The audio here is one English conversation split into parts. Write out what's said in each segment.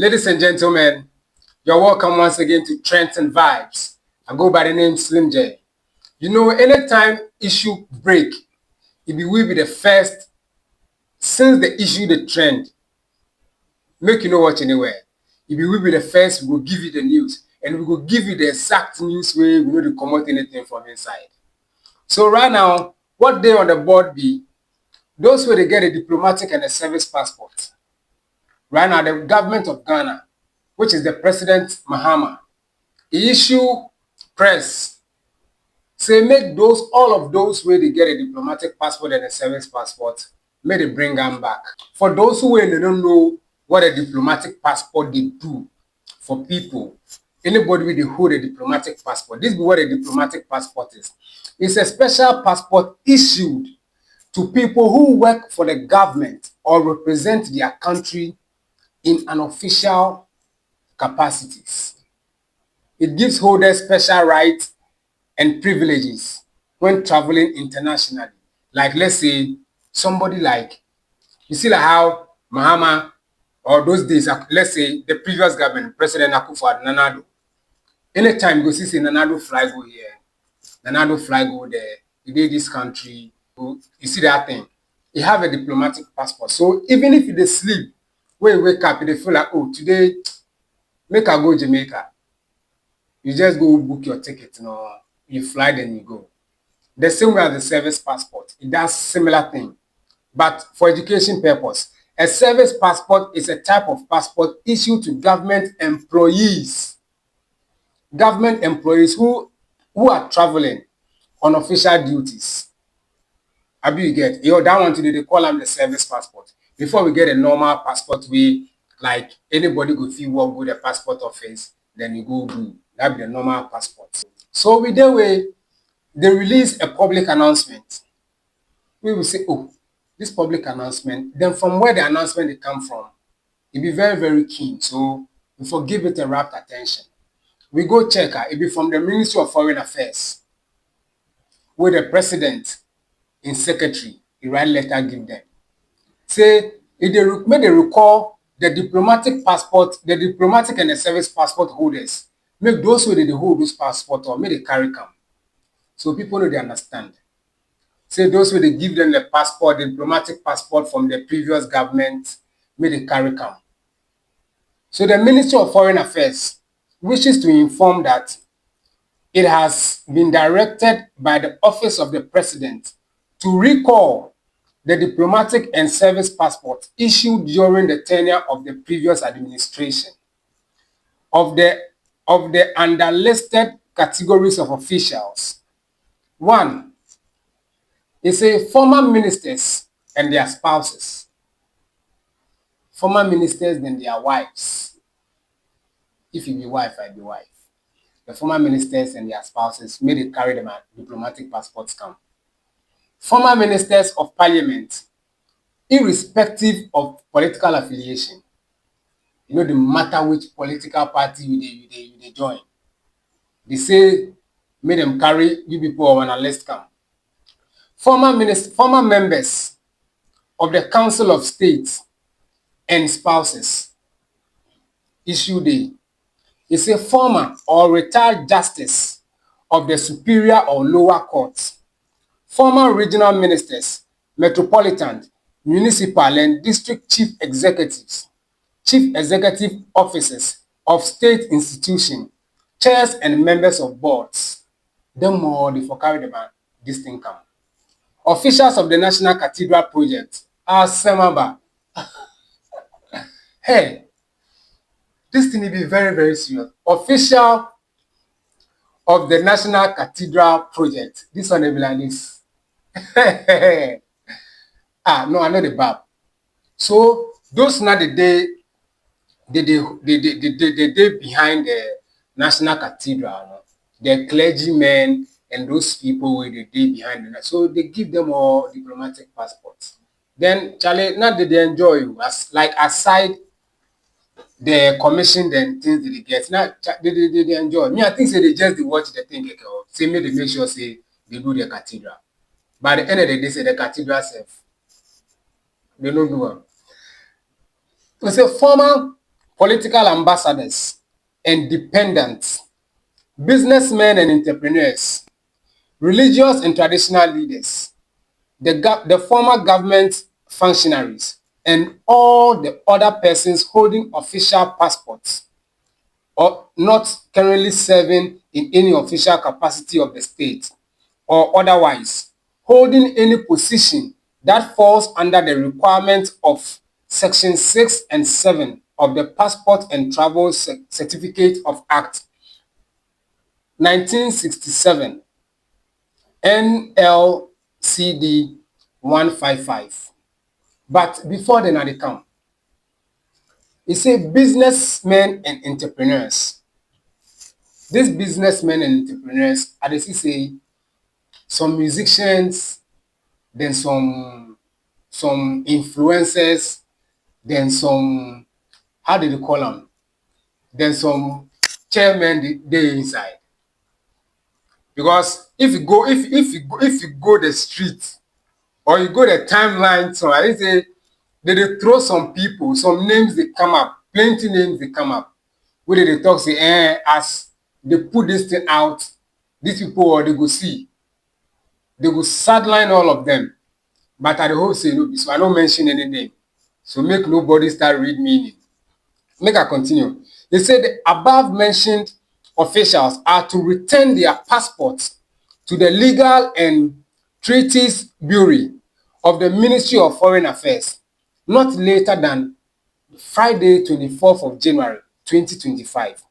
Ladies and gentlemen, you're welcome once again to Trends and Vibes. I go by the name Slim J. You know, anytime issue break, it will be the first since the issue the trend. Make you know watch anywhere. It will be the first, we will give you the news. And we will give you the exact news where we know to come out anything from inside. So right now, what they on the board be, those where they get a diplomatic and a service passport. Right now, the government of Ghana, which is the President Mahama, he issue press, say make those all of those where they get a diplomatic passport and a service passport, may they bring them back. For those who they don't know what a diplomatic passport they do for people, anybody with the hold a diplomatic passport, this is what a diplomatic passport is. It's a special passport issued to people who work for the government or represent their country in an official capacities. It gives holders special rights and privileges when traveling internationally. Like let's say somebody like, you see like how Mahama or those days, let's say the previous government, President Akufo-Addo, Nanado, anytime you go see Nanado fly go here, Nanado fly go there, he did this country, you see that thing. He have a diplomatic passport. So even if you sleep, when you wake up, you feel like, oh, today, make I go Jamaica. You just go book your ticket, you fly, then you go. The same way as the service passport, it does similar thing. But for education purpose, a service passport is a type of passport issued to government employees. Government employees who are traveling on official duties. Abi you get? That one today, they call them the service passport. Before we get a normal passport, we like anybody go feel work with the passport office, then you go do. That be the normal passport. So with that way, they release a public announcement. We will say, oh, this public announcement, then from where the announcement they come from, it be very, very keen. So we forgive it a rapt attention. We go check it be from the Ministry of Foreign Affairs, where the president in secretary, he write letter give them. Say, if they recall the diplomatic passport, the diplomatic and the service passport holders, make those who they hold those passport or make they carry come. So people know they understand. Say those who they give them the passport, the diplomatic passport from the previous government, may they carry come. So the Ministry of Foreign Affairs wishes to inform that it has been directed by the Office of the President to recall the diplomatic and service passport issued during the tenure of the previous administration of the underlisted categories of officials. One, is a former ministers and their spouses. Former ministers and their wives. If you be wife, I be wife. The former ministers and their spouses may they carry them at diplomatic passports come. Former ministers of parliament, irrespective of political affiliation, you know, the matter which political party you join. They say, make them carry you people on a list come. Former members of the Council of State and spouses, issue day. It's a former or retired justice of the superior or lower courts. Former regional ministers, metropolitan, municipal and district chief executives, chief executive officers of state institutions, chairs and members of boards. Them more they for carry them this thing come. Officials of the National Cathedral Project are Semaba. Hey, this thing will be very, very serious. Official of the National Cathedral Project. This one will be like this. No, I know the bab. So those now the day behind the National Cathedral, no? The clergymen and those people were the day behind them. So they give them all diplomatic passports. Then Charlie, now they enjoy you as like aside the commission and things that they get. Now they enjoy. Me, I think say they just watch the thing. Say me they make sure say they do the cathedral. By the end of the day, say the cathedral self. They don't do it. So say political ambassadors and dependents, businessmen and entrepreneurs, religious and traditional leaders, the former government functionaries, and all the other persons holding official passports or not currently serving in any official capacity of the state or otherwise holding any position that falls under the requirements of Section 6 and 7 of the Passport and Travel Certificate of Act 1967 NLCD 155. But before then, they come, e say businessmen and entrepreneurs. These businessmen and entrepreneurs, I dey see say some musicians, then some influencers, then some, how do they call them? Then some chairmen dey inside. Because if you go the street or you go the timeline, so I think say they throw some people, some names they come up, plenty names they come up. Where they talk say, as they put this thing out, these people or they go see, they go sideline all of them. But I the whole say no, so I don't mention any name. So make nobody start read meaning. Make I continue. They say the above mentioned officials are to return their passports to the Legal and Treaties Bureau of the Ministry of Foreign Affairs not later than Friday, 24th of January 2025.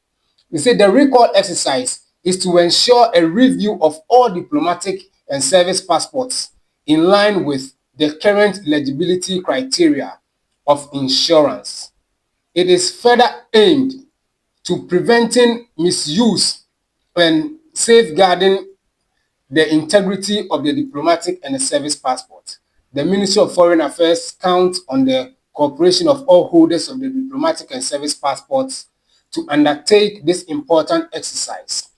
They say the recall exercise is to ensure a review of all diplomatic and service passports in line with the current eligibility criteria of insurance. It is further aimed to preventing misuse and safeguarding the integrity of the diplomatic and the service passport. The Ministry of Foreign Affairs counts on the cooperation of all holders of the diplomatic and service passports to undertake this important exercise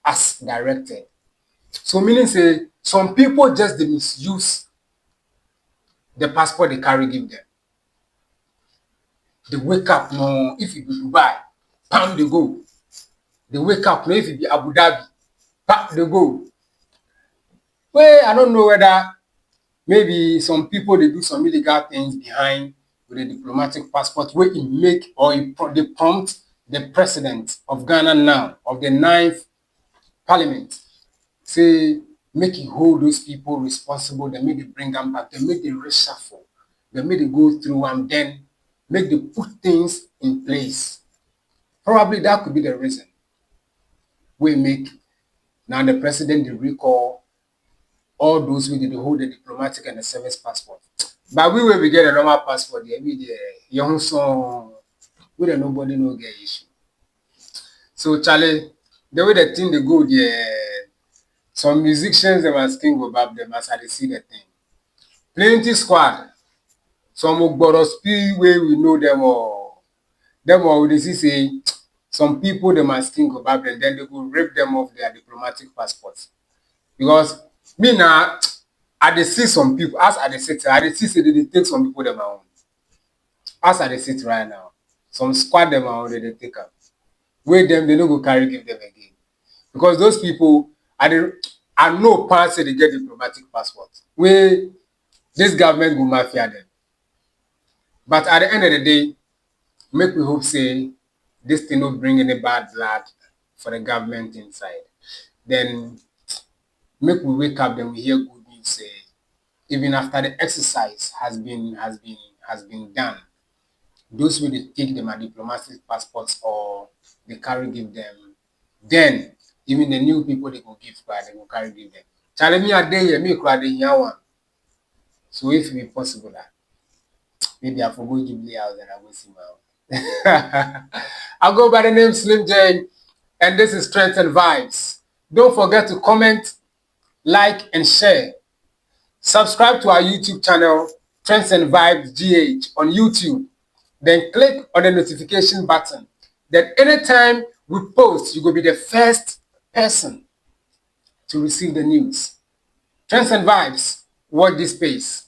as directed. So meaning say some people just dey misuse the passport they carry give them. They wake up no, if you be Dubai, pam they go. They wake up no, if you be Abu Dhabi, pam they go. Well, I don't know whether maybe some people they do some illegal things behind with a diplomatic passport where it make or they prompt the president of Ghana now, of the ninth parliament, say make e hold those people responsible, then make they bring them back, then make they reshuffle, then make they go through and then make they put things in place. Probably that could be the reason we make now the president dey recall all those who did hold the diplomatic and the service passport. But we will be get a normal passport, there be the young son, we don't nobody no get issue. So Charlie, the way the thing they go there, some musicians they must king go back them as I dey see the thing. Plenty squad, some Ogborospy where we know them all we dey see say some people they must king go back them, then they go rape them of their diplomatic passports. Because me now, I dey see some people, as I dey sit, I dey see say they dey take some people them own. As I dey sit right now, some squad them own they dey take am. Wey them they no go carry give them again. Because those people, I know parents say they get diplomatic passport. Wey this government go mafia them. But at the end of the day, make we hope say this thing no bring any bad blood for the government inside. Then make we wake up, then we hear good news say even after the exercise has been done, those wey dey take them are diplomatic passports or they carry give them, then even the new people they go give back, they go carry give them. Charlie, me a day here, me cry dey hear one. So if it be possible that maybe I forgo Jubilee House and I go see my own. I go by the name Slim J, and this is Strength and Vibes. Don't forget to comment, like, and share. Subscribe to our YouTube channel, Trends and Vibes GH on YouTube. Then click on the notification button. Then anytime we post, you will be the first person to receive the news. Trends and Vibes, watch this space.